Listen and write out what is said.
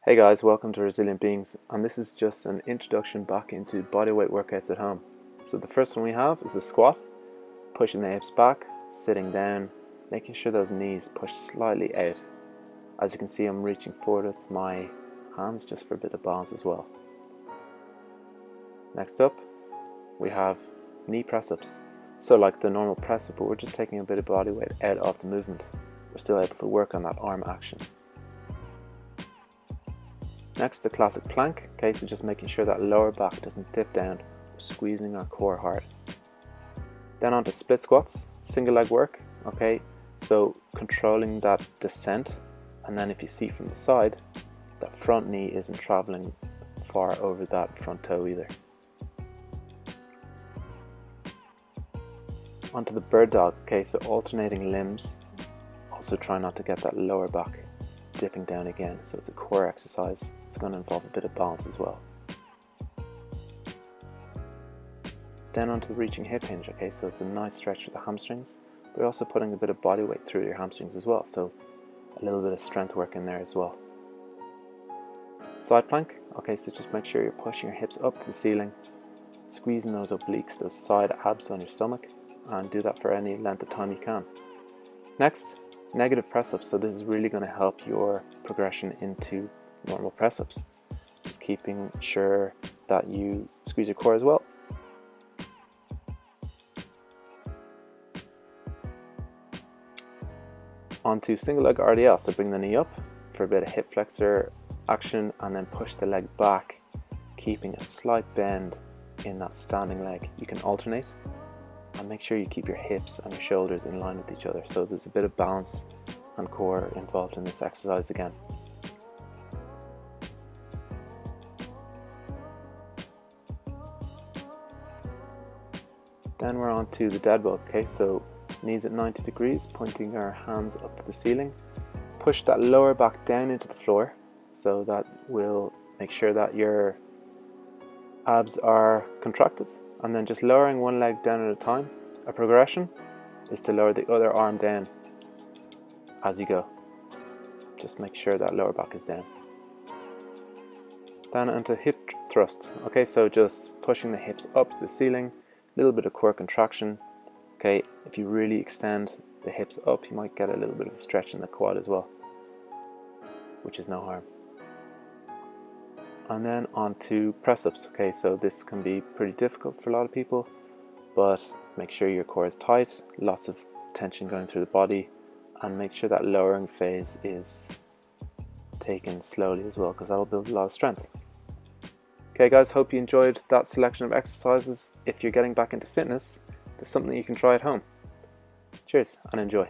Hey guys, welcome to Resilient Beings, and this is just an introduction back into bodyweight workouts at home. So the first one we have is the squat, pushing the hips back, sitting down, making sure those knees push slightly out. As you can see, I'm reaching forward with my hands just for a bit of balance as well. Next up, we have knee press-ups. So like the normal press-up, but we're just taking a bit of body weight out of the movement. We're still able to work on that arm action. Next, the classic plank. Okay, so just making sure that lower back doesn't dip down, we're squeezing our core hard. Then on to split squats, single leg work. Okay, so controlling that descent, and then if you see from the side, that front knee isn't traveling far over that front toe either. Onto the bird dog. Okay, so alternating limbs. Also try not to get that lower back dipping down again, so it's a core exercise. It's going to involve a bit of balance as well. Then onto the reaching hip hinge. Okay, so it's a nice stretch for the hamstrings, but you're also putting a bit of body weight through your hamstrings as well, so a little bit of strength work in there as well. Side plank. Okay, so just make sure you're pushing your hips up to the ceiling, squeezing those obliques, those side abs on your stomach, and do that for any length of time you can. Next, negative press-ups. So this is really going to help your progression into normal press-ups. Just keeping sure that you squeeze your core as well. Onto single leg RDL. So bring the knee up for a bit of hip flexor action and then push the leg back, keeping a slight bend in that standing leg. You can alternate. And make sure you keep your hips and your shoulders in line with each other, so there's a bit of balance and core involved in this exercise again. Then we're on to the Deadbug. Okay, so knees at 90 degrees, pointing our hands up to the ceiling. Push that lower back down into the floor, so that will make sure that your abs are contracted. And then just lowering one leg down at a time. A progression is to lower the other arm down as you go. Just make sure that lower back is down. Then onto hip thrusts. Okay, so just pushing the hips up to the ceiling, a little bit of core contraction. Okay, if you really extend the hips up, you might get a little bit of a stretch in the quad as well, which is no harm. And then on to press-ups. Okay, so this can be pretty difficult for a lot of people, but make sure your core is tight, lots of tension going through the body, and make sure that lowering phase is taken slowly as well, because that'll build a lot of strength. Okay guys, hope you enjoyed that selection of exercises. If you're getting back into fitness, there's something you can try at home. Cheers and enjoy.